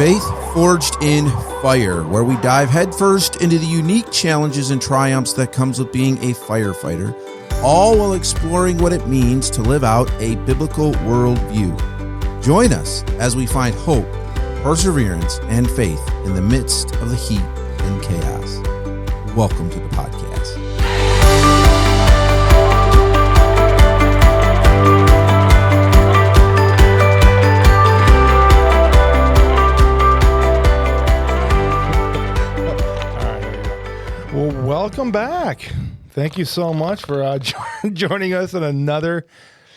Faith Forged in Fire, where we dive headfirst into the unique challenges and triumphs that comes with being a firefighter, all while exploring what it means to live out a biblical worldview. Join us as we find hope, perseverance, and faith in the midst of the heat and chaos. Welcome to the podcast. Well, welcome back. Thank you so much for joining us in another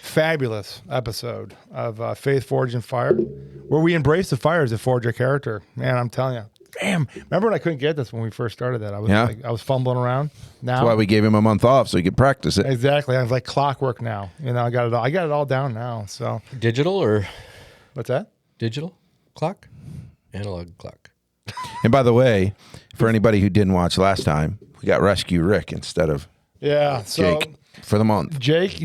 fabulous episode of Faith Forged in Fire, where we embrace the fires that forge our character. Man, I'm telling you. Damn. Remember when I couldn't get this when we first started that? I was fumbling around. Now That's why we gave him a month off so he could practice it. Exactly. I was like clockwork now. You know, I got it all down now. So digital or what's that? Digital clock? Analog clock. And by the way, for anybody who didn't watch last time, we got Rescue Rick instead of Jake for the month. Jake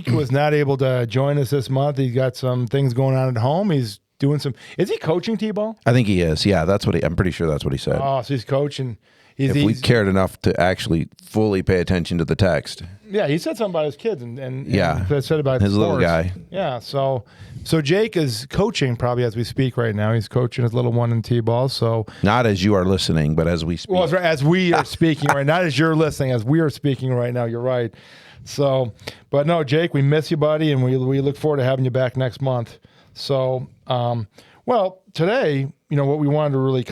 was not able to join us this month. He's got some things going on at home. He's doing some. Is he coaching T-ball? I think he is. Yeah, I'm pretty sure that's what he said. Oh, so he's coaching. If we cared enough to actually fully pay attention to the text. Yeah, he said something about his kids and said about his sports. Little guy. Yeah, so Jake is coaching probably as we speak right now. He's coaching his little one in T-ball. So not as you are listening, but as we speak. Well, as we are speaking right now, not as you're listening, as we are speaking right now. You're right. So, but no, Jake, we miss you, buddy, and we look forward to having you back next month. So, well, today, what we wanted to really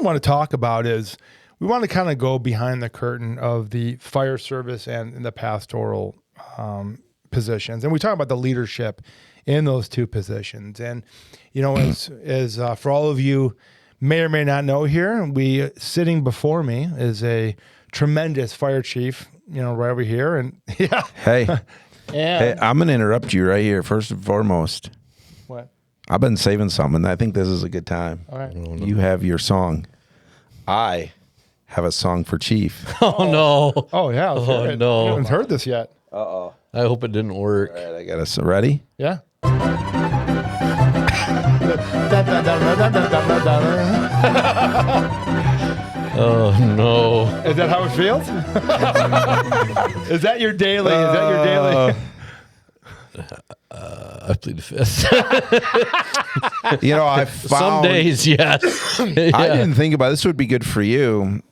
want to talk about is we want to kind of go behind the curtain of the fire service and the pastoral positions. And we talk about the leadership in those two positions. And, as for all of you may or may not know here, sitting before me is a tremendous fire chief, right over here. And yeah. Hey, I'm going to interrupt you right here. First and foremost. What? I've been saving some, and I think this is a good time. All right. You have your song. I have a song for Chief. Oh, no. Oh, yeah. Oh, no. I haven't heard this yet. Uh-oh. I hope it didn't work. All right, I got us ready? Yeah. Oh, no. Is that how it feels? Is that your daily? I plead the fifth. I found... Some days, yes. Yeah. I didn't think about this would be good for you,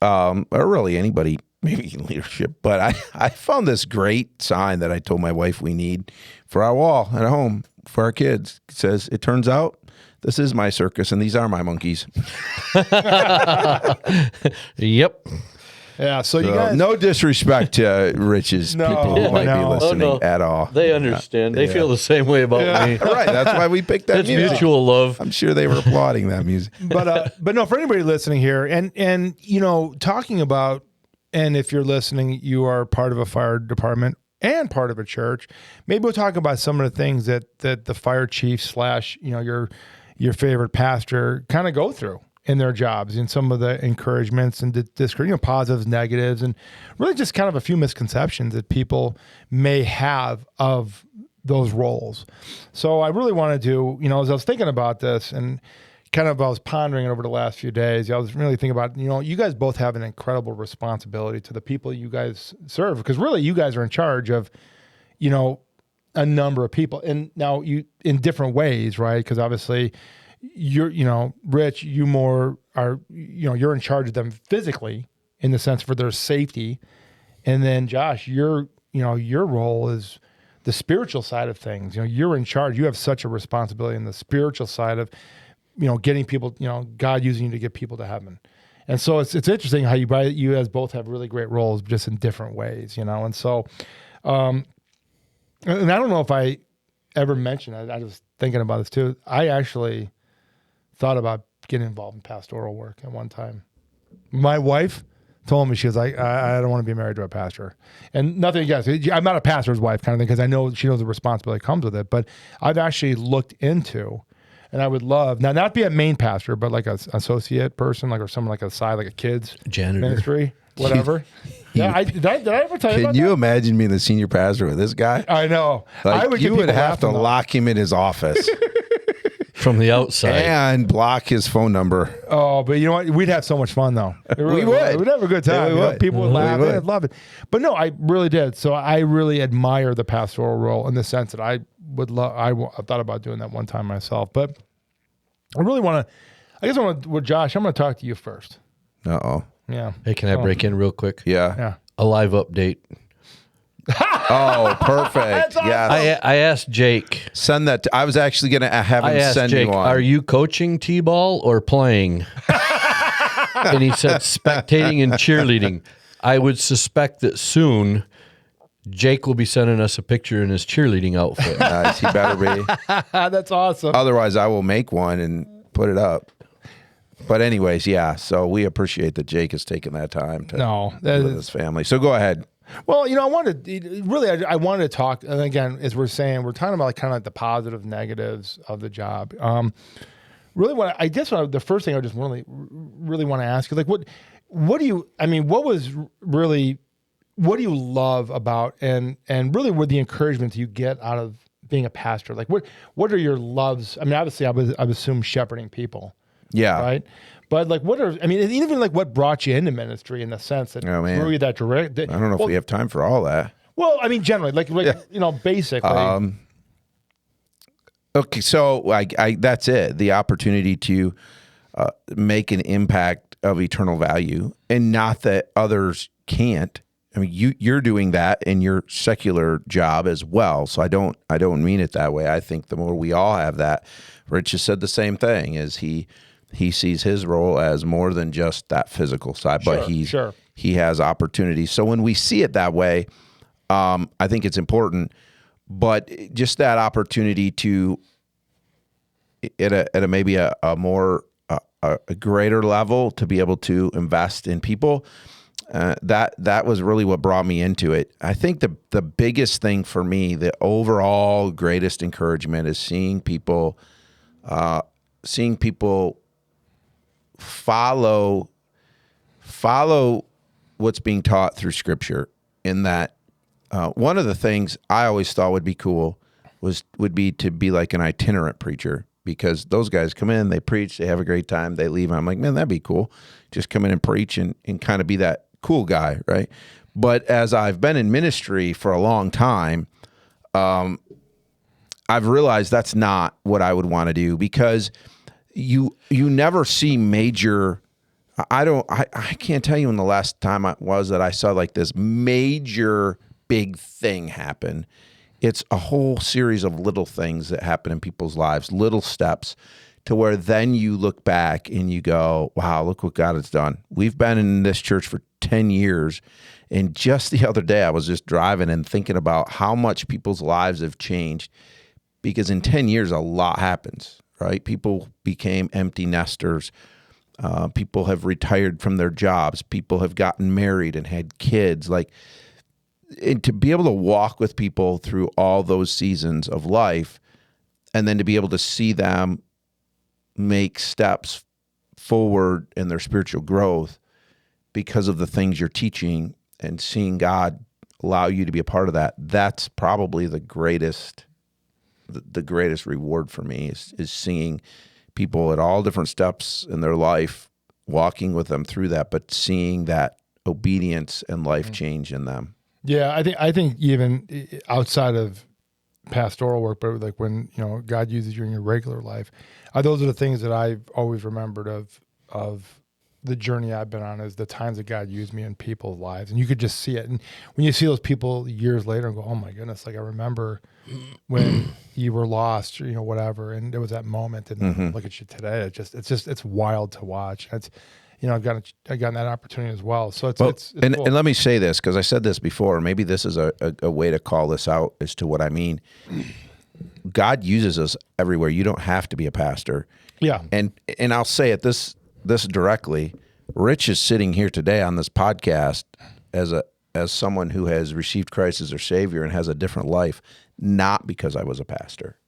or really anybody, maybe in leadership, but I found this great sign that I told my wife we need for our wall at home for our kids. It says, "It turns out this is my circus and these are my monkeys." Yep. Yeah, so you guys... No disrespect to Rich's people who might be listening at all. They understand. They feel the same way about me. Right, that's why we picked that It's music. mutual love. I'm sure they were applauding that music. But no, for anybody listening here, and talking about, and if you're listening, you are part of a fire department and part of a church, maybe we'll talk about some of the things that the fire chief / your favorite pastor kind of go through in their jobs, and some of the encouragements and positives, negatives, and really just kind of a few misconceptions that people may have of those roles. So I really wanted to, as I was thinking about this and kind of I was pondering it over the last few days, I was really thinking about, you guys both have an incredible responsibility to the people you guys serve, because really you guys are in charge of, a number of people, and now you in different ways, right? Because obviously you're, Rich, you more are, you're in charge of them physically in the sense for their safety. And then Josh, your role is the spiritual side of things. You're in charge. You have such a responsibility in the spiritual side of, getting people, God using you to get people to heaven. And so it's interesting how you guys both have really great roles, just in different ways, And so, and I don't know if I ever mentioned, I was thinking about this too. I actually thought about getting involved in pastoral work at one time. My wife told me, she was like, I don't want to be married to a pastor. And nothing against it. I'm not a pastor's wife kind of thing, because I know she knows the responsibility that comes with it. But I've actually looked into, and I would love, now not be a main pastor, but like an associate person, or someone like a side, like a kids Janitor. Ministry, whatever. Yeah, did I ever tell you about that? Can you imagine being the senior pastor with this guy? I know. Like, I would you would have to lock lock him in his office. from the outside. And block his phone number. Oh, but you know what? We'd have so much fun though. We would. We'd have a good time. Yeah, we You know, would. people would laugh. would. They'd love it. But no, I really did. So I really admire the pastoral role in the sense that I would love. I thought about doing that one time myself, but I really want to. I guess I want to. Well, Josh, I'm going to talk to you first. Uh-oh. Yeah. Hey, can I break in real quick? Yeah. Yeah. A live update. Oh, perfect. Yeah. I asked Jake. Send that. I was actually going to have I him asked send Jake, you one. are you coaching T-ball or playing? And he said spectating and cheerleading. I would suspect that soon Jake will be sending us a picture in his cheerleading outfit. Nice. He better be. That's awesome. Otherwise, I will make one and put it up. But anyways, yeah. So we appreciate that Jake has taken that time to with his family. So go ahead. Well, you know, I wanted to talk, and again, as we're saying, we're talking about like kind of like the positive, negatives of the job. Really, the first thing I just really want to ask you, like, what do you love about, and really what the encouragement you get out of being a pastor? Like, what are your loves? I mean, obviously, I would assume shepherding people. Yeah. Right. But like, even like what brought you into ministry in the sense that drew you that direct? I don't know if we have time for all that. Well, I mean, generally, you know, basically. Okay, so I that's it. The opportunity to make an impact of eternal value, and not that others can't. I mean, you're doing that in your secular job as well. So I don't mean it that way. I think the more we all have that. Rich has said the same thing. Is he sees his role as more than just that physical side, but he has opportunities. So when we see it that way, I think it's important. But just that opportunity to, at a maybe a more a greater level, to be able to invest in people, that was really what brought me into it. I think the biggest thing for me, the overall greatest encouragement, is seeing people follow what's being taught through Scripture. In that, one of the things I always thought would be cool would be to be like an itinerant preacher, because those guys come in, they preach, they have a great time, they leave. I'm like, man, that'd be cool. Just come in and preach and kind of be that cool guy, right? But as I've been in ministry for a long time, I've realized that's not what I would want to do, because you never see major. I can't tell you when the last time that I saw like this major big thing happen. It's a whole series of little things that happen in people's lives, little steps, to where then you look back and you go, wow, look what God has done. We've been in this church for 10 years. And just the other day, I was just driving and thinking about how much people's lives have changed, because in 10 years, a lot happens, right? People became empty nesters. People have retired from their jobs. People have gotten married and had kids. And to be able to walk with people through all those seasons of life, and then to be able to see them make steps forward in their spiritual growth because of the things you're teaching, and seeing God allow you to be a part of that, that's probably the greatest reward for me, is seeing people at all different steps in their life, walking with them through that, but seeing that obedience and life change in them. Yeah, I think even outside of pastoral work, but like when, you know, God uses you in your regular life, those are the things that I've always remembered of the journey I've been on, is the times that God used me in people's lives. And you could just see it. And when you see those people years later and go, oh my goodness, like I remember when you were lost, or, you know, whatever. And there was that moment, and look at you today. It's wild to watch. It's, you know, I've gotten that opportunity as well. So it's cool. And let me say this, because I said this before, maybe this is a way to call this out as to what I mean. God uses us everywhere. You don't have to be a pastor. Yeah. And I'll say it this directly. Rich is sitting here today on this podcast as someone who has received Christ as their Savior and has a different life, not because I was a pastor.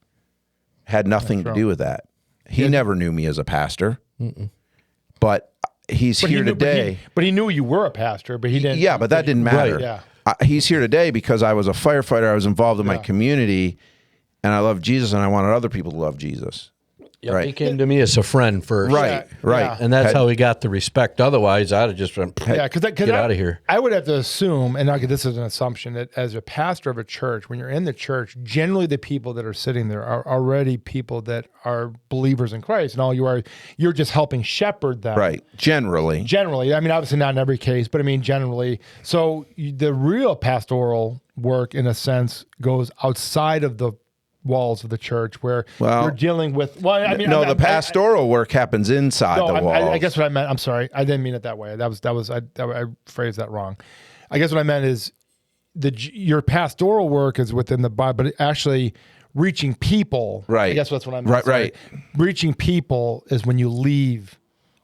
Had nothing to do with that. He never knew me as a pastor. But he's here today. But he knew you were a pastor, but he didn't. Yeah, but that didn't matter. Right, yeah. He's here today because I was a firefighter. I was involved in my community, and I love Jesus, and I wanted other people to love Jesus. Yep, Right. He came to me as a friend first. Right, right. Yeah. And that's how he got the respect. Otherwise, I'd have just been, Yeah, get out of here. I would have to assume, and this is an assumption, that as a pastor of a church, when you're in the church, generally the people that are sitting there are already people that are believers in Christ, and you're just helping shepherd them. Right. Generally. Generally, I mean, obviously not in every case, but I mean, generally. So the real pastoral work, in a sense, goes outside of the walls of the church, where you're dealing with. Well, I mean, the pastoral work happens inside the walls. I guess what I meant. I'm sorry, I didn't mean it that way. I phrased that wrong. I guess what I meant is your pastoral work is within the Bible, but actually reaching people. Right. I guess that's what I meant. Right. Reaching people is when you leave.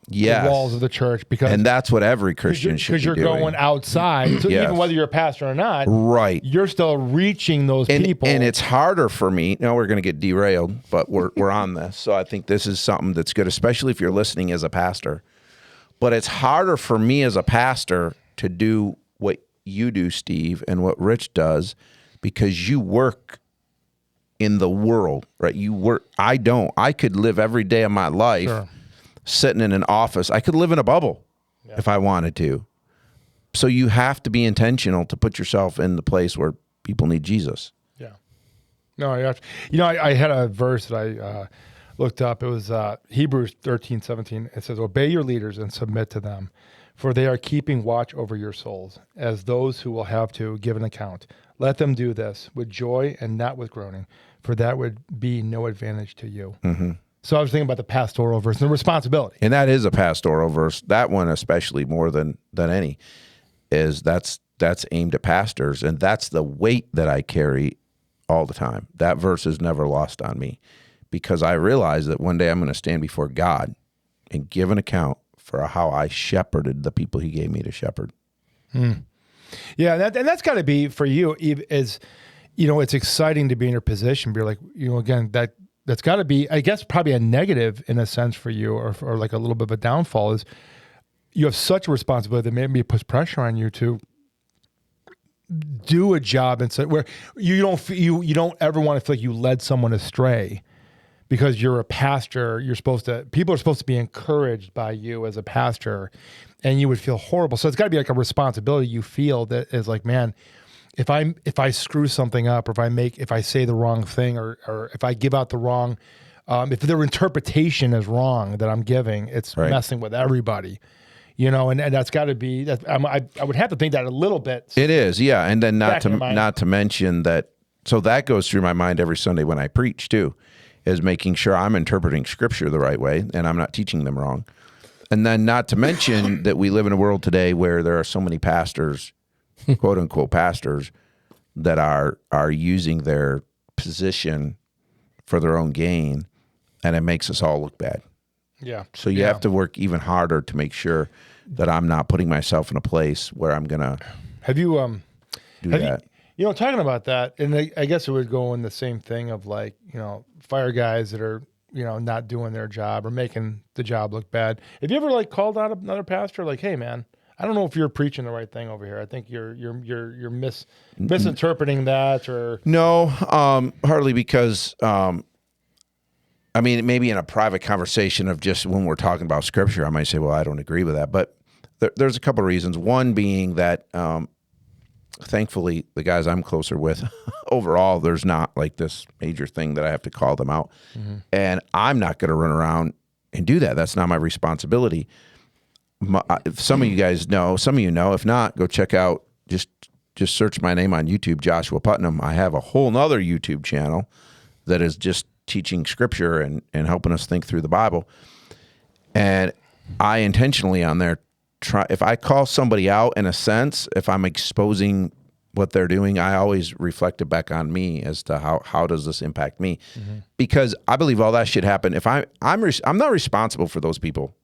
Yes. The walls of the church, and that's what every Christian should be doing. Because you're going outside. So Yes. even whether you're a pastor or not, right, you're still reaching those people. And it's harder for me. Now we're going to get derailed, but we're on this. So I think this is something that's good, especially if you're listening as a pastor. But it's harder for me as a pastor to do what you do, Steve, and what Rich does, because you work in the world, right? You work. I don't. I could live every day of my life. Sure. Sitting in an office. I could live in a bubble if I wanted to. So you have to be intentional to put yourself in the place where people need Jesus. Yeah. No, I had a verse that I looked up. It was Hebrews 13:17. It says, "Obey your leaders and submit to them, for they are keeping watch over your souls, as those who will have to give an account. Let them do this with joy and not with groaning, for that would be no advantage to you." Mm-hmm. So I was thinking about the pastoral verse and the responsibility. And that is a pastoral verse. That one especially more than any is that's aimed at pastors, and that's the weight that I carry all the time. That verse is never lost on me, because I realize that one day I'm going to stand before God and give an account for how I shepherded the people he gave me to shepherd. Yeah, and that's got to be for you, as it's exciting to be in your position. But you're like, again, that's got to be, I guess, probably a negative in a sense for you, or like a little bit of a downfall, is you have such a responsibility that maybe it puts pressure on you to do a job and where you don't ever want to feel like you led someone astray, because you're a pastor. People are supposed to be encouraged by you as a pastor, and you would feel horrible. So it's got to be like a responsibility you feel that is like, man, if I screw something up, or if I say the wrong thing, or if I give out the wrong, if their interpretation is wrong that I'm giving, it's messing with everybody, and that's got to be, I would have to think that a little bit. It is, yeah. And then not to mention that, so that goes through my mind every Sunday when I preach too, is making sure I'm interpreting scripture the right way and I'm not teaching them wrong. And then not to mention that we live in a world today where there are so many pastors, quote unquote pastors, that are using their position for their own gain, and it makes us all look bad. Yeah. So you have to work even harder to make sure that I'm not putting myself in a place where I'm gonna do that. Talking about that, and I guess it would go in the same thing of like, fire guys that are, not doing their job or making the job look bad. Have you ever like called out another pastor, like, "Hey man, I don't know if you're preaching the right thing over here. I think you're misinterpreting that," or no, hardly, because maybe in a private conversation of just when we're talking about scripture, I might say, "Well, I don't agree with that." But there's a couple of reasons. One being that, thankfully, the guys I'm closer with, overall, there's not like this major thing that I have to call them out, and I'm not going to run around and do that. That's not my responsibility. If some of you guys know, some of you know. If not, go check out, just search my name on YouTube, Joshua Putnam. I have a whole nother YouTube channel that is just teaching scripture and helping us think through the Bible. And I intentionally on there if I call somebody out, in a sense, if I'm exposing what they're doing, I always reflect it back on me as to how does this impact me? Because I believe all that should happen. If I'm not responsible for those people.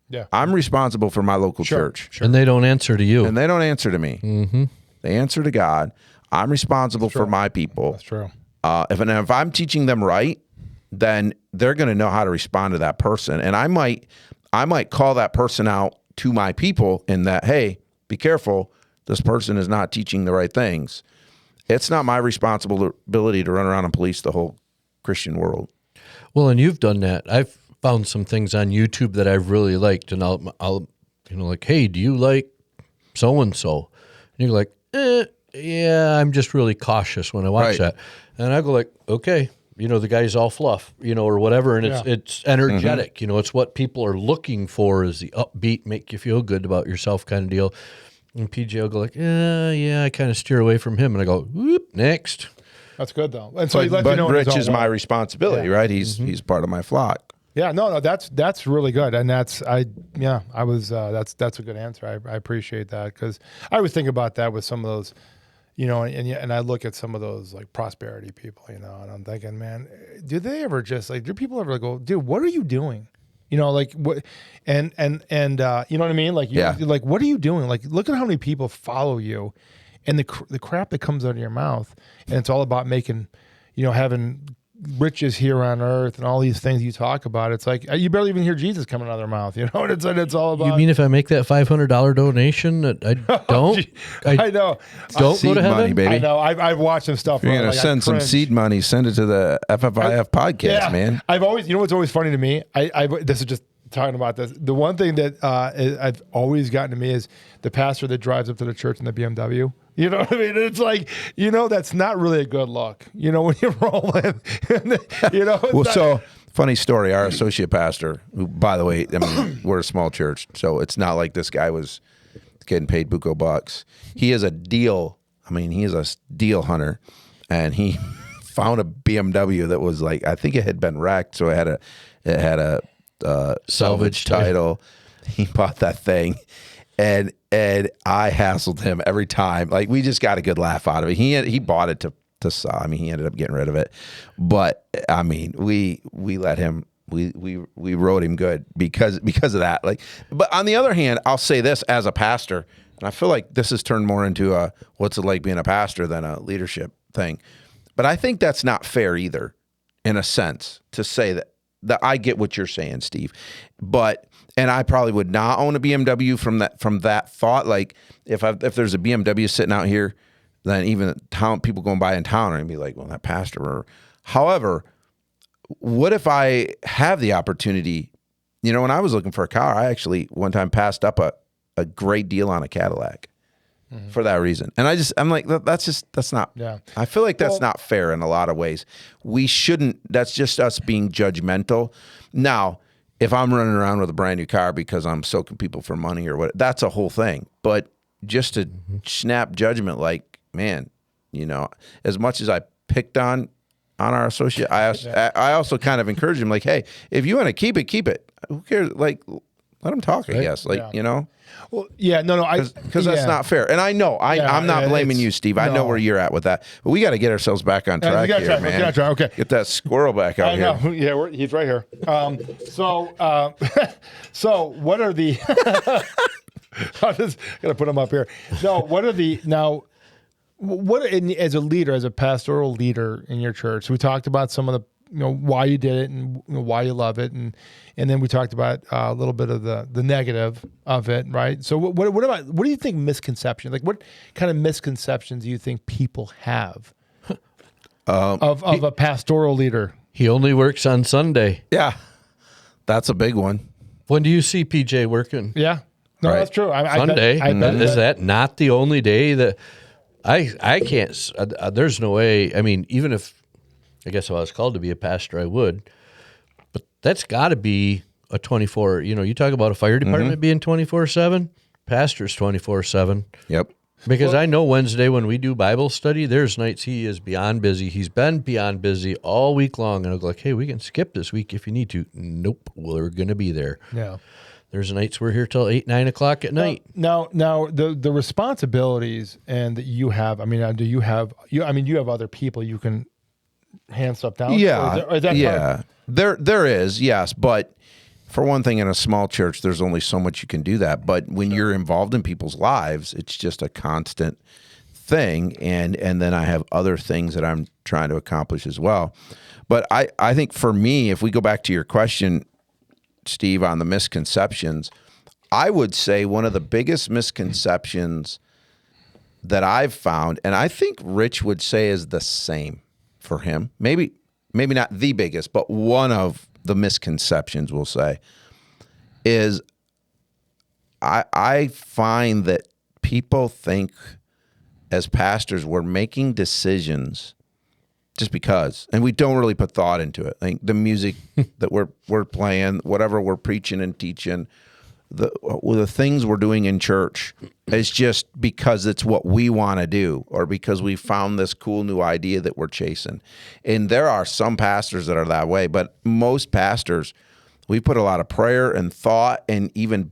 Yeah, I'm responsible for my local church. Sure. And they don't answer to you. And they don't answer to me. Mm-hmm. They answer to God. I'm responsible for my people. That's true. If I'm teaching them right, then they're going to know how to respond to that person. And I might call that person out to my people in that, hey, be careful. This person is not teaching the right things. It's not my responsibility to run around and police the whole Christian world. Well, and you've done that. I've found some things on YouTube that I've really liked, and I'll like, hey, do you like so and so? And you're like, yeah, I'm just really cautious when I watch that. And I go like, okay, the guy's all fluff, or whatever, and it's energetic. It's what people are looking for is the upbeat, make you feel good about yourself kind of deal. And PJ will go like, yeah, I kind of steer away from him, and I go, whoop, next. That's good though. And so but Rich is my responsibility, right? He's part of my flock. Yeah, no, that's really good, and that's a good answer. I appreciate that because I was thinking about that with some of those, and I look at some of those like prosperity people, and I'm thinking, man, do they ever just like, do people ever go, dude, what are you doing? Like what, and you know what I mean? Like, like, what are you doing? Like, look at how many people follow you, and the crap that comes out of your mouth, and it's all about making, having riches here on earth and all these things you talk about. It's like you barely even hear Jesus coming out of their mouth, and it's all about. You mean if I make that $500 donation, I don't? I know. Don't go to heaven, money, baby. I know. I've watched some stuff. If you're gonna send some seed money, send it to the FFIF podcast, man. I've always, what's always funny to me. This is just talking about this. The one thing that I've always gotten to me is the pastor that drives up to the church in the BMW. You know what I mean? It's like, that's not really a good look, when you're rolling. Well, so funny story. Our associate pastor, who, by the way, we're a small church, so it's not like this guy was getting paid buco bucks. He is a deal. He is a deal hunter, and he found a BMW that was like, I think it had been wrecked, so it had a salvage title. He bought that thing. And I hassled him every time. Like, we just got a good laugh out of it. He bought it to sell. He ended up getting rid of it. But we let him. We rode him good because of that. Like, but on the other hand, I'll say this as a pastor, and I feel like this has turned more into a what's it like being a pastor than a leadership thing. But I think that's not fair either, in a sense, to say that I get what you're saying, Steve, and I probably would not own a BMW from that thought. Like, if there's a BMW sitting out here, then even people going by in town are gonna be like, well, that pastor. However, what if I have the opportunity? When I was looking for a car, I actually one time passed up a great deal on a Cadillac for that reason. And I'm like, that's not. Yeah. I feel like that's not fair in a lot of ways. We shouldn't. That's just us being judgmental. Now, if I'm running around with a brand new car because I'm soaking people for money or what, that's a whole thing. But just to snap judgment, like, man, as much as I picked on our associate, I also kind of encourage him, like, hey, if you want to keep it. Who cares? Like, let him talk, I guess. Like, Well, yeah, no, because that's not fair. And I know, I'm not blaming you, Steve. I know where you're at with that. But we got to get ourselves back on track here, man. Okay. Get that squirrel back out here. I know. Yeah, he's right here. So what are the... I'm just going to put him up here. No, what are the... Now, as a leader, as a pastoral leader in your church, we talked about some of the why you did it and why you love it, and then we talked about a little bit of the negative of it, right? So what do you think misconceptions, like what kind of misconceptions do you think people have of a pastoral leader? He only works on Sunday. Yeah, that's a big one. When do you see PJ working? Yeah, no, right. That's true. Sunday. Is that not the only day that I can't? There's no way. Even if. I guess if I was called to be a pastor, I would. But that's got to be a 24. You talk about a fire department being 24/7. Pastor's 24/7. Yep. Because I know Wednesday when we do Bible study, there's nights he is beyond busy. He's been beyond busy all week long. And I'll go like, hey, we can skip this week if you need to. Nope, we're going to be there. Yeah. There's nights we're here till 8, 9 o'clock at night. Now, the responsibilities and that you have. Do you have you have other people you can hand stuff down? Yeah, or is that yeah. There is, yes, but for one thing, in a small church, there's only so much you can do that. But when you're involved in people's lives, it's just a constant thing. And then I have other things that I'm trying to accomplish as well. But I think for me, if we go back to your question, Steve, on the misconceptions, I would say one of the biggest misconceptions that I've found, and I think Rich would say is the same for him, maybe maybe not the biggest, but one of the misconceptions, we'll say, is I find that people think as pastors we're making decisions just because, and we don't really put thought into it. Like the music that we're playing, whatever we're preaching and teaching, the things we're doing in church is just because it's what we want to do, or because we found this cool new idea that we're chasing. And there are some pastors that are that way, but most pastors, we put a lot of prayer and thought, and even,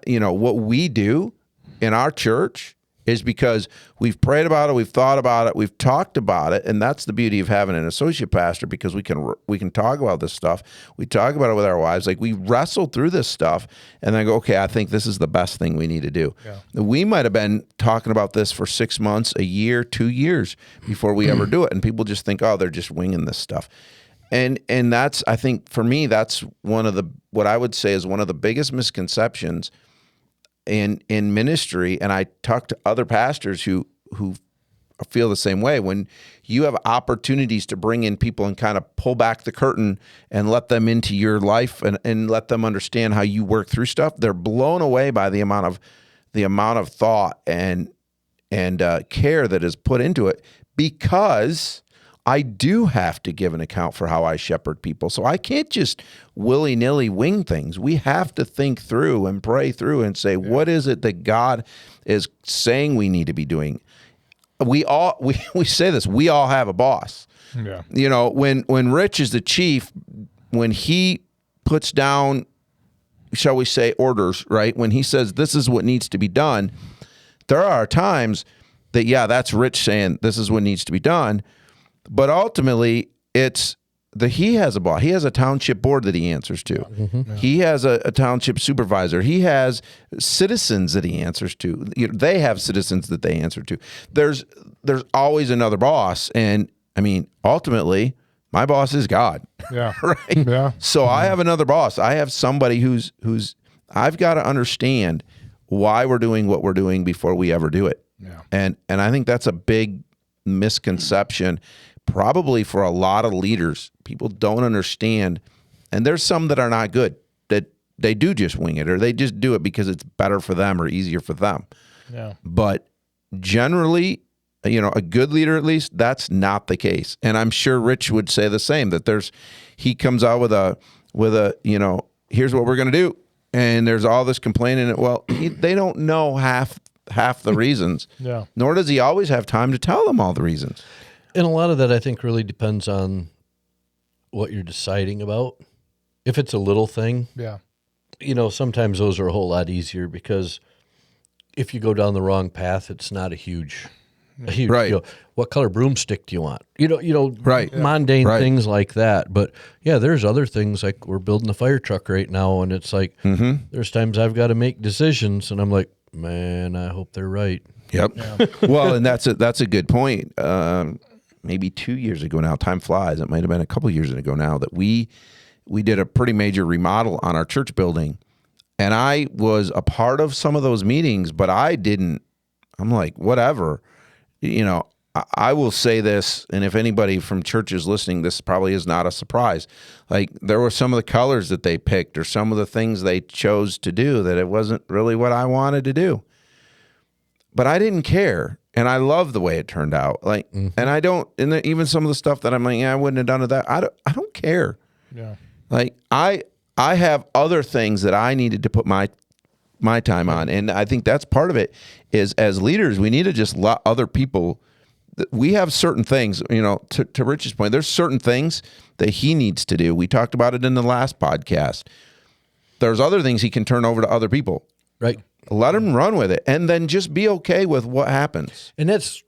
what we do in our church is because we've prayed about it, we've thought about it, we've talked about it, and that's the beauty of having an associate pastor, because we can talk about this stuff. We talk about it with our wives. Like, we wrestle through this stuff and then go, okay, I think this is the best thing we need to do. Yeah. We might have been talking about this for 6 months, a year, 2 years before we ever do it, and people just think, oh, they're just winging this stuff. And that's, I think, for me, that's what I would say is one of the biggest misconceptions in ministry. And I talk to other pastors who feel the same way. When you have opportunities to bring in people and kind of pull back the curtain and let them into your life and let them understand how you work through stuff, they're blown away by the amount of thought and care that is put into it, because I do have to give an account for how I shepherd people. So I can't just willy-nilly wing things. We have to think through and pray through and say, what is it that God is saying we need to be doing? We say this, we all have a boss. Yeah. When Rich is the chief, when he puts down, shall we say, orders, right? When he says this is what needs to be done, there are times that, that's Rich saying this is what needs to be done. But ultimately, he has a boss. He has a township board that he answers to. Mm-hmm. Yeah. He has a township supervisor. He has citizens that he answers to. They have citizens that they answer to. There's always another boss, and I mean, ultimately, my boss is God. Yeah. Right. Yeah. So I have another boss. I have somebody who's I've got to understand why we're doing what we're doing before we ever do it. Yeah. And I think that's a big misconception. Probably for a lot of leaders, people don't understand, and there's some that are not good, that they do just wing it, or they just do it because it's better for them or easier for them. Yeah. But generally, a good leader, at least, that's not the case. And I'm sure Rich would say the same, that he comes out with a here's what we're going to do, and there's all this complaining. Well, they don't know half the reasons. Yeah. Nor does he always have time to tell them all the reasons. And a lot of that, I think, really depends on what you're deciding about. If it's a little thing, sometimes those are a whole lot easier, because if you go down the wrong path, it's not a huge right. What color broomstick do you want? Right. Mundane things like that. But there's other things, like we're building a fire truck right now, and it's like there's times I've got to make decisions, and I'm like, man, I hope they're right. Yep. Yeah. Well, and that's a good point. Maybe 2 years ago now, time flies. It might have been a couple of years ago now, that we did a pretty major remodel on our church building, and I was a part of some of those meetings, but I'm like, whatever. I will say this, and if anybody from church is listening, this probably is not a surprise. Like, there were some of the colors that they picked, or some of the things they chose to do, that it wasn't really what I wanted to do. But I didn't care. And I love the way it turned out. Like, and I don't, and even some of the stuff that I'm like, I wouldn't have done it that. I don't care. Yeah. Like, I have other things that I needed to put my time on. And I think that's part of it, is as leaders, we need to just let other people, we have certain things, to Rich's point, there's certain things that he needs to do. We talked about it in the last podcast. There's other things he can turn over to other people. Right. Let him run with it, and then just be okay with what happens. And that's,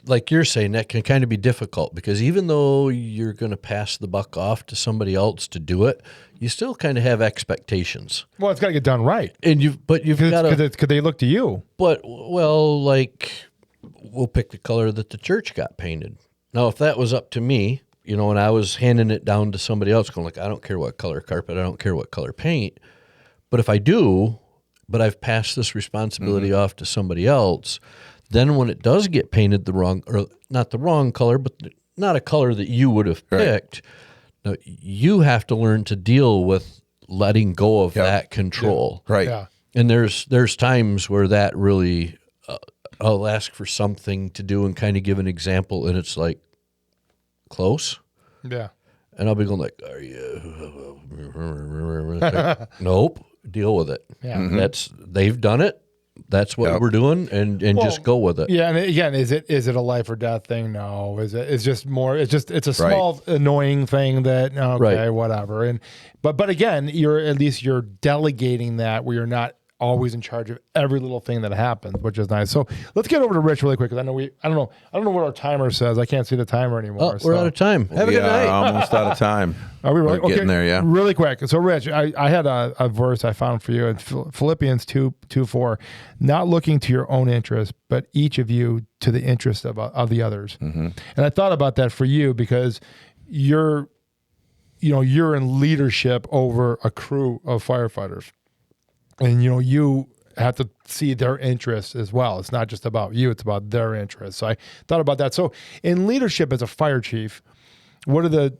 like you're saying, that can kind of be difficult, because even though you're going to pass the buck off to somebody else to do it, you still kind of have expectations. Well, it's got to get done right. And you've got to, because they look to you. But, like, we'll pick the color that the church got painted. Now, if that was up to me, and I was handing it down to somebody else, going like, I don't care what color carpet, I don't care what color paint. But if I do, but I've passed this responsibility off to somebody else, then when it does get painted not the wrong color, but not a color that you would have picked. No, you have to learn to deal with letting go of that control. Right. Yeah. And there's times where that really, I'll ask for something to do and kind of give an example, and it's like close. Yeah. And I'll be going like, "Are you?" Like, nope. Deal with it. Yeah. They've done it. That's what we're doing, and just go with it. Yeah, and again, is it a life or death thing? No, it's just more. It's a small annoying thing that whatever. And but again, you're delegating that where you're not always in charge of every little thing that happens, which is nice. So let's get over to Rich really quick because I don't know what our timer says. I can't see the timer anymore. We're out of time. Have a good night. Almost out of time. Are we really? We're getting there, yeah. Really quick. So, Rich, I had a verse I found for you in Philippians 2:4. Not looking to your own interest, but each of you to the interest of the others. And I thought about that for you because you're in leadership over a crew of firefighters. And, you have to see their interests as well. It's not just about you, it's about their interests. So I thought about that. So in leadership as a fire chief, what are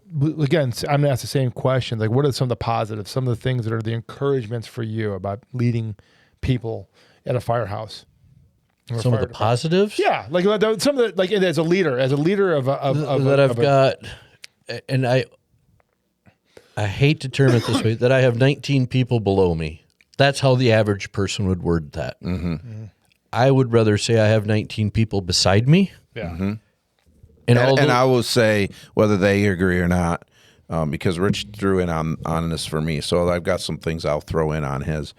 again, I'm going to ask the same question. Like, what are some of the positives, some of the things that are the encouragements for you about leading people at a firehouse? Some of the positives? Yeah. Like some of the, like as a leader of that I've got, and I hate to term it this way, that I have 19 people below me. That's how the average person would word that. I would rather say I have 19 people beside me. Yeah. And I will say, whether they agree or not, because Rich threw in on this for me, so I've got some things I'll throw in on his.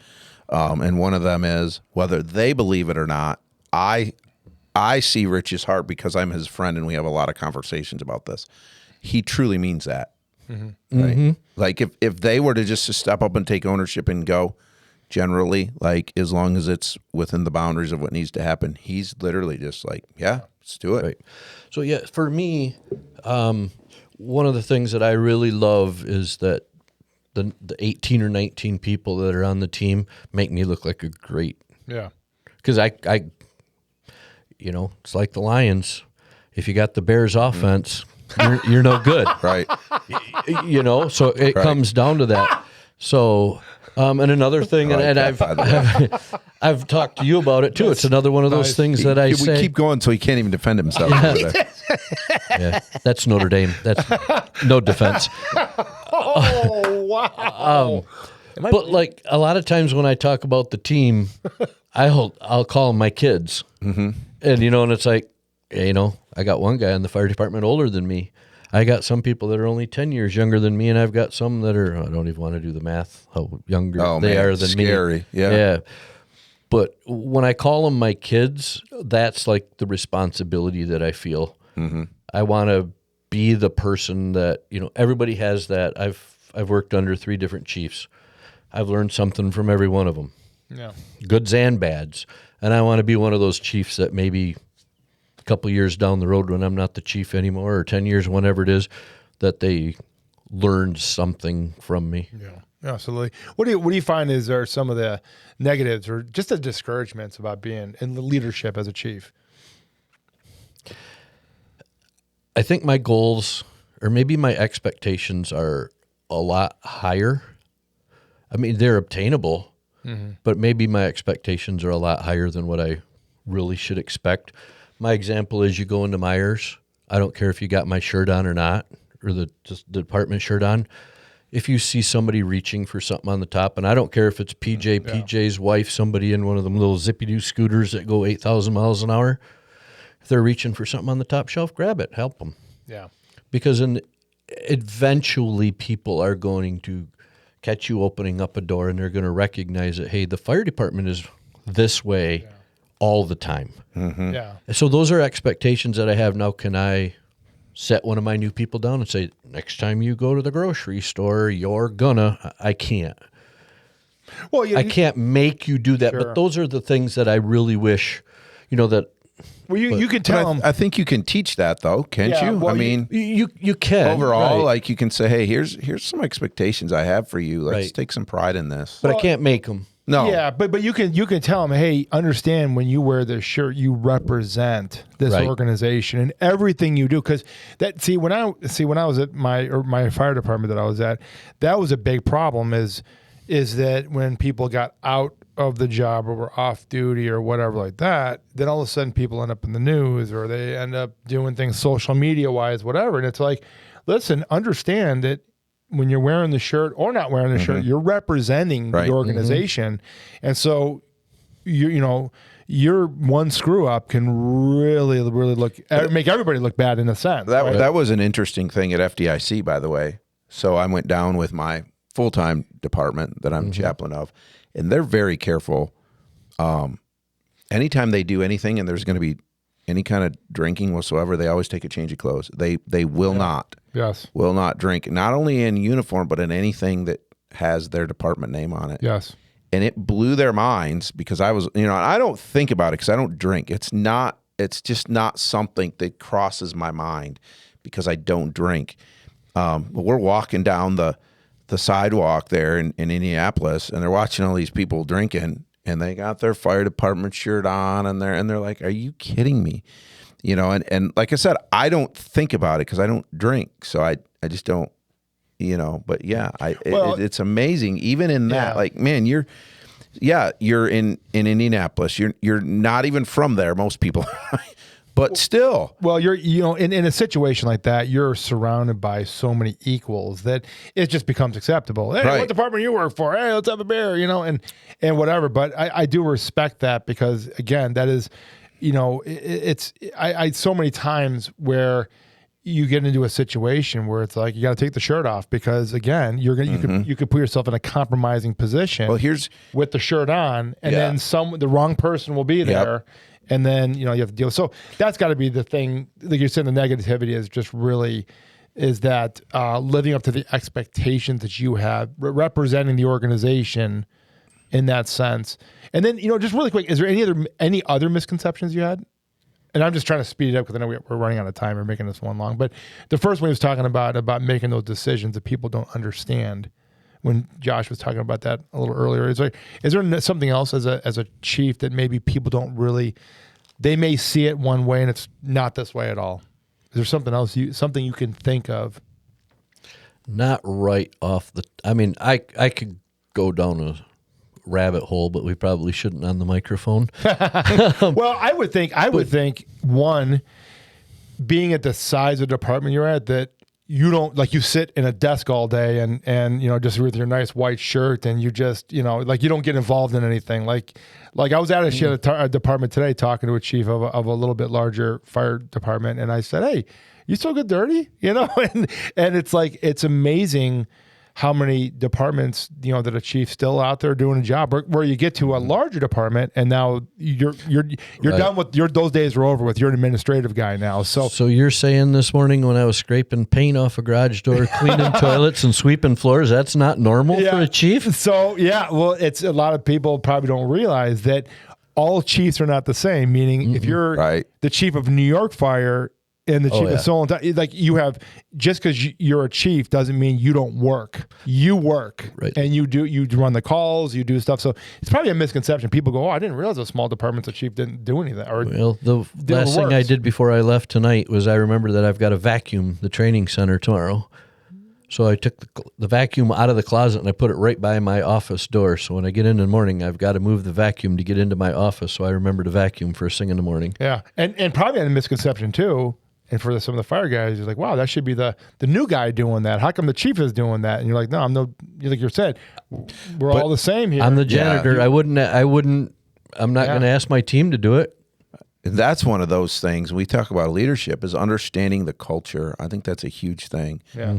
And one of them is, whether they believe it or not, I see Rich's heart because I'm his friend and we have a lot of conversations about this. He truly means that. Right? Like if they were to just step up and take ownership and go, generally, like as long as it's within the boundaries of what needs to happen, he's literally just like, yeah, let's do it. Right. So yeah, for me, one of the things that I really love is that the 18 or 19 people that are on the team make me look like a great. Yeah. Because I it's like the Lions. If you got the Bears offense, you're no good. Right. So it comes down to that. So, and another thing, and I've talked to you about it too. It's another one of those things that I say. We keep going so he can't even defend himself. Yeah, that's Notre Dame. That's no defense. Oh, wow. But like a lot of times when I talk about the team, I'll call them my kids. And, and it's like, I got one guy in the fire department older than me. I got some people that are only 10 years younger than me, and I've got some that are, I don't even want to do the math, how younger they are than scary. me. Yeah. But when I call them my kids, that's like the responsibility that I feel. I want to be the person that, everybody has that. I've worked under 3 different chiefs. I've learned something from every one of them. Yeah. Goods and bads. And I want to be one of those chiefs that maybe a couple years down the road when I'm not the chief anymore, or 10 years, whenever it is, that they learned something from me. Yeah, absolutely. What do you find are some of the negatives or just the discouragements about being in the leadership as a chief? I think my goals, or maybe my expectations, are a lot higher. I mean, they're obtainable, but maybe my expectations are a lot higher than what I really should expect. My example is, you go into Myers. I don't care if you got my shirt on or not, or the department shirt on. If you see somebody reaching for something on the top, and I don't care if it's PJ's wife, somebody in one of them little zippy-doo scooters that go 8,000 miles an hour, if they're reaching for something on the top shelf, grab it, help them. Yeah. Because eventually people are going to catch you opening up a door, and they're going to recognize that, hey, the fire department is this way all the time. Yeah. So those are expectations that I have now. Can I set one of my new people down and say, next time you go to the grocery store, you're gonna? I can't. Well, I can't make you do that. Sure. But those are the things that I really wish, that. Well, you can tell them. I think you can teach that, though, can't you? Well, I mean, you can overall, right. like you can say, hey, here's some expectations I have for you. Let's Right. take some pride in this. But I can't make them. No. Yeah, but you can tell them, hey, understand when you wear this shirt, you represent this Right. organization and everything you do. Because when I was at my fire department that I was at, that was a big problem. Is that when people got out of the job or were off duty or whatever like that, then all of a sudden people end up in the news or they end up doing things social media wise, whatever. And it's like, listen, understand that when you're wearing the shirt or not wearing the shirt, you're representing Right. the organization. And so your one screw up can really, really make everybody look bad in a sense. That was an interesting thing at FDIC, by the way. So I went down with my full-time department that I'm chaplain of, and they're very careful. Anytime they do anything and there's going to be any kind of drinking whatsoever, they always take a change of clothes. They will not. Yes. Will not drink, not only in uniform, but in anything that has their department name on it. Yes. And it blew their minds because I was, I don't think about it because I don't drink. It's just not something that crosses my mind because I don't drink. But we're walking down the sidewalk there in Indianapolis, and they're watching all these people drinking, and they got their fire department shirt on, and they're like, "Are you kidding me?" And like I said, I don't think about it because I don't drink, so I just don't, But yeah, it's amazing. Even in that, like, man, you're in Indianapolis. You're not even from there. Most people. But still, well, you're in a situation like that, you're surrounded by so many equals that it just becomes acceptable. Hey, Right. what department you work for? Hey, let's have a beer, and whatever. But I do respect that because again, that is, I so many times where you get into a situation where it's like you got to take the shirt off because again, you could put yourself in a compromising position. well, with the shirt on, and Yeah. then the wrong person will be there. And then, you have to deal. So that's got to be the thing. Like you're saying, the negativity is just really that living up to the expectations that you have, representing the organization in that sense. And then, just really quick, is there any other misconceptions you had? And I'm just trying to speed it up because I know we're running out of time. We're making this one long. But the first one he was talking about making those decisions that people don't understand. When Josh was talking about that a little earlier, is there something else as a chief that maybe people don't really, they may see it one way and it's not this way at all? Is there something else something you can think of? Not right off the. I mean, I could go down a rabbit hole, but we probably shouldn't on the microphone. Well, I would think one, being at the size of department you're at, that you don't, like, you sit in a desk all day and just with your nice white shirt and you just, like, you don't get involved in anything. Like I was at a department today talking to a chief of a little bit larger fire department. And I said, hey, you still get dirty? And it's like, it's amazing how many departments, that a chief's still out there doing a job where you get to a larger department and now you're Right. done with those days are over with. You're an administrative guy now. So you're saying this morning when I was scraping paint off a garage door, cleaning toilets and sweeping floors, that's not normal for a chief? So yeah, well, it's a lot of people probably don't realize that all chiefs are not the same. Meaning, if you're Right. the chief of New York Fire and the chief of so on, like you have, just because you're a chief doesn't mean you don't work. You work, Right. and you run the calls, you do stuff. So it's probably a misconception. People go, "Oh, I didn't realize those small departments, the chief didn't do anything." Or Well, the last thing I did before I left tonight was I remember that I've got to vacuum the training center tomorrow. So I took the vacuum out of the closet and I put it right by my office door. So when I get in the morning, I've got to move the vacuum to get into my office. So I remember to vacuum first thing in the morning. Yeah, and probably a misconception too. And for some of the fire guys, you're like, wow, that should be the new guy doing that. How come the chief is doing that? And you're like, no, like you said, we're all the same here. I'm the janitor. Yeah. I'm not going to ask my team to do it. And that's one of those things we talk about leadership is understanding the culture. I think that's a huge thing. Yeah.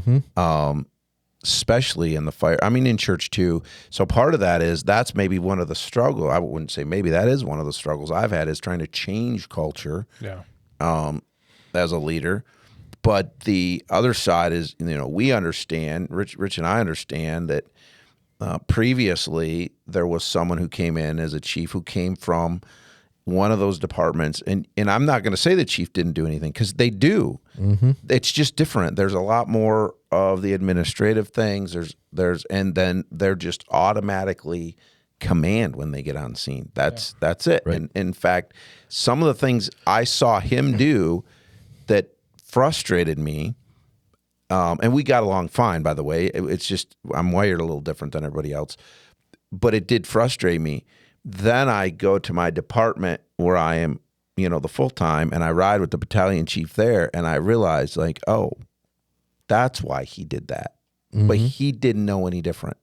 Especially in the fire. I mean, in church too. So part of that's maybe one of the struggle. I wouldn't say maybe that is one of the struggles I've had is trying to change culture. Yeah. As a leader. But the other side is, we understand, Rich and I understand that previously there was someone who came in as a chief who came from one of those departments. And I'm not going to say the chief didn't do anything because they do. Mm-hmm. It's just different. There's a lot more of the administrative things. And then they're just automatically command when they get on scene. That's it. Right. And in fact, some of the things I saw him do that frustrated me, and we got along fine, by the way. It's just I'm wired a little different than everybody else, but it did frustrate me. Then I go to my department where I am, the full time, and I ride with the battalion chief there, and I realized like, oh, that's why he did that. But he didn't know any different.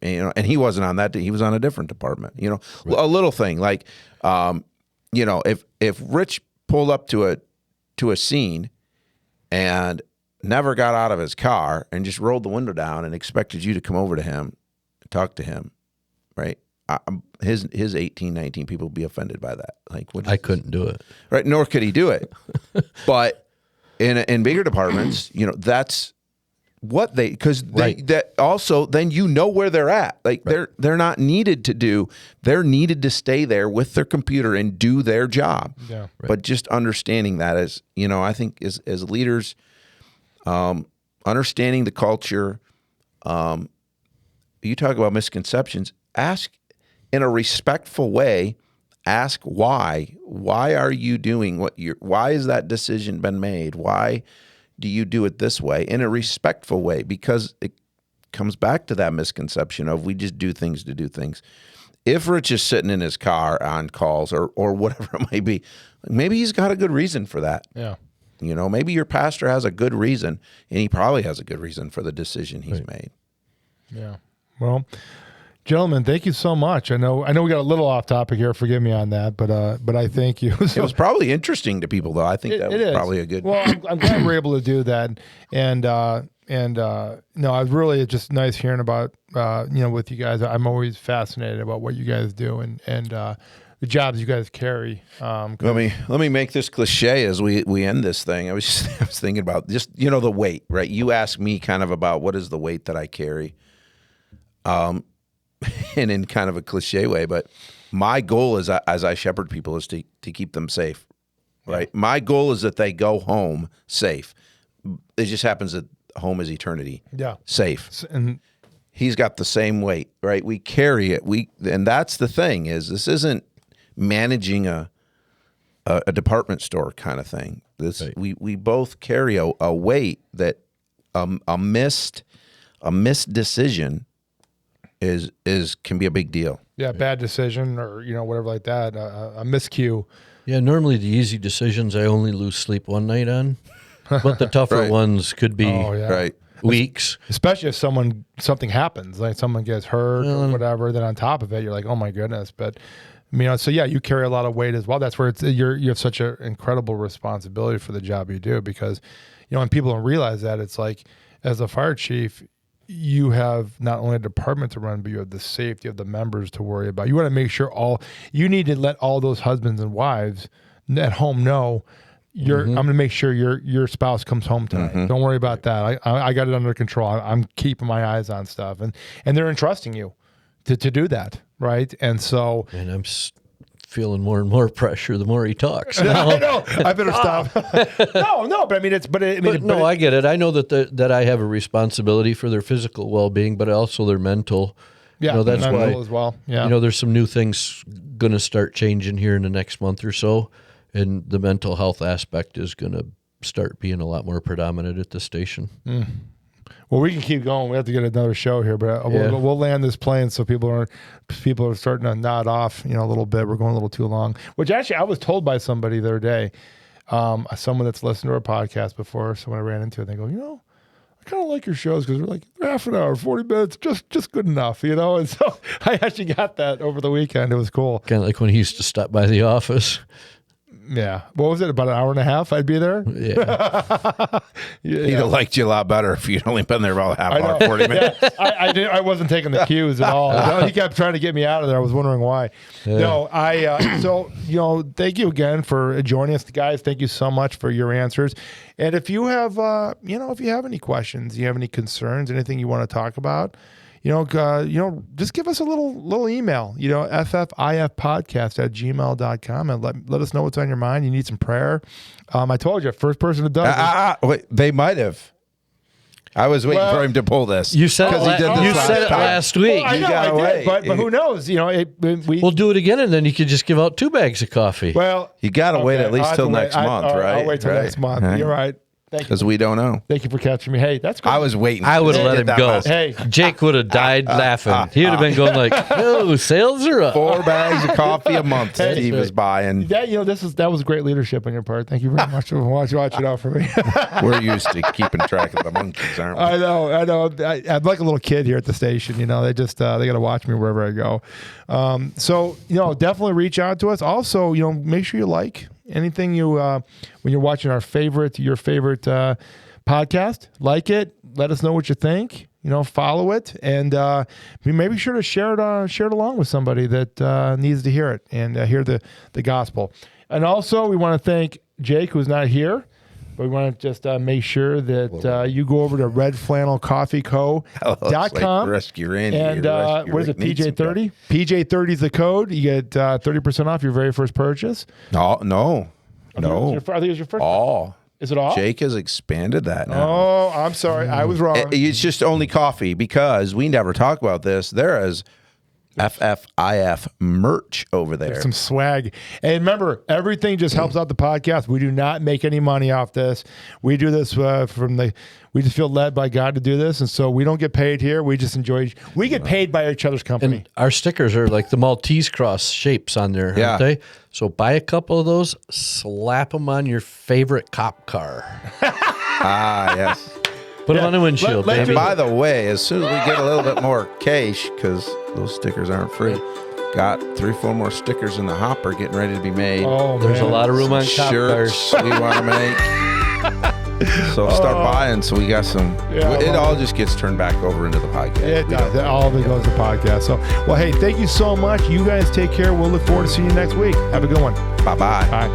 And he wasn't on that. He was on a different department. Right. A little thing like, if Rich pulled up to a scene and never got out of his car and just rolled the window down and expected you to come over to him and talk to him, right? His 18, 19 people would be offended by that. Like, I couldn't do it. Right? Nor could he do it. But in bigger departments, that's what because that also then where they're at. Like they're not needed to do. They're needed to stay there with their computer and do their job. Yeah. Right. But just understanding that as I think as leaders, understanding the culture. You talk about misconceptions. Ask in a respectful way. Ask why. Why are you doing what you're? Why has that decision been made? Why do you do it this way in a respectful way? Because it comes back to that misconception of we just do things to do things. If Rich is sitting in his car on calls or whatever it may be, maybe he's got a good reason for that. Yeah. Maybe your pastor has a good reason, and he probably has a good reason for the decision he's made. Yeah. Well, gentlemen, thank you so much. I know we got a little off topic here. Forgive me on that, but I thank you. It was probably interesing to people, though. I think that was probably a good. Well, I'm glad we're able to do that, and no, it's really just nice hearing about with you guys. I'm always fascinated about what you guys do and the jobs you guys carry. Let me make this cliche as we end this thing. I was thinking about just the weight, right? You asked me kind of about what is the weight that I carry. And in kind of a cliche way, but my goal is, as I shepherd people, is to keep them safe, right? Yeah. My goal is that they go home safe. It just happens that home is eternity. Yeah, safe. And he's got the same weight, right? We carry it. And that's the thing is this isn't managing a department store kind of thing. Right. We both carry a weight that a missed decision can be a big deal. Yeah, right. Bad decision or whatever like that, a miscue. Yeah, normally the easy decisions I only lose sleep one night on, but the tougher ones could be weeks. Especially if something happens, like someone gets hurt or whatever. Then on top of it, you're like, oh my goodness. But so yeah, you carry a lot of weight as well. That's where you have such an incredible responsibility for the job you do because when people don't realize that, it's like as a fire chief. You have not only a department to run, but you have the safety of the members to worry about. You want to make sure you need to let all those husbands and wives at home know I'm going to make sure your spouse comes home tonight. Mm-hmm. Don't worry about that. I got it under control. I'm keeping my eyes on stuff, and they're entrusting you to do that, right? And so, and I'm feeling more and more pressure the more he talks. Now. I know. I better stop. No, but I mean, I get it. I know that I have a responsibility for their physical well-being, but also their mental. Yeah, that's mental why as well. Yeah, there's some new things going to start changing here in the next month or so, and the mental health aspect is going to start being a lot more predominant at the station. Mm. Well, we can keep going. We have to get another show here, but we'll land this plane so people are starting to nod off, a little bit. We're going a little too long. Which actually, I was told by somebody the other day, someone that's listened to our podcast before, someone I ran into, and they go, I kind of like your shows because they're half an hour, 40 minutes, just good enough, And so I actually got that over the weekend. It was cool. Kind of like when he used to stop by the office. Yeah. What was it? About an hour and a half I'd be there? Yeah. He'd have liked you a lot better if you'd only been there about half hour, 40 minutes. Yeah, I wasn't taking the cues at all. He kept trying to get me out of there. I was wondering why. Yeah. No, thank you again for joining us, guys. Thank you so much for your answers. And if you have, if you have any questions, you have any concerns, anything you want to talk about, just give us a little email, ffifpodcast@gmail.com and let us know what's on your mind. You need some prayer. I told you, first person to do it. Wait, they might have. I was waiting for him to pull this. You said it, he did this last week. I know, got I away. did, but who knows? You know, We'll do it again, and then you could just give out 2 bags of coffee. well, You got to wait at least till next month, right? I'll wait till next month. You're right. Thank you. Because we don't know. Thank you for catching me. Hey, that's good. I was waiting. I would have let Did him that go. last- Hey. Jake would have died laughing. He would have been going like, "Oh, sales are up." 4 bags of coffee a month. Hey. Steve was buying. that that was great leadership on your part. Thank you very much for watching out for me. We're used to keeping track of the monkeys, aren't we? I know. I'm like a little kid here at the station. You know, they just they got to watch me wherever I go. So definitely reach out to us. Also, make sure you like anything when you're watching your favorite podcast. Like it. Let us know what you think. Follow it, and be maybe sure to share it along with somebody that needs to hear it and hear the gospel. And also, we want to thank Jake, who's not here. But we want to just make sure that you go over to redflannelcoffeeco.com. Rescue Randy. And what is it, PJ30? PJ30 is the code. You get 30% off your very first purchase. No. I think it was your first. All. Is it all? Jake has expanded that now. Oh, I'm sorry. I was wrong. It's just only coffee because we never talk about this. There is FFIF merch over there. Some swag. And remember, everything just helps out the podcast. We do not make any money off this. We do this we just feel led by God to do this. And so we don't get paid here. We just we get paid by each other's company. And our stickers are like the Maltese cross shapes on there, aren't they? So buy a couple of those, slap them on your favorite cop car. Yes. Put them on the windshield, baby. And by the way, as soon as we get a little bit more cash, because those stickers aren't free, got 3-4 more stickers in the hopper getting ready to be made. Oh, There's a lot of room on cop Shirts cars. we want to make. So start buying. So we got some. It all just gets turned back over into the podcast. It does. All of it goes to the podcast. So, well, hey, thank you so much. You guys take care. We'll look forward to seeing you next week. Have a good one. Bye-bye. Bye.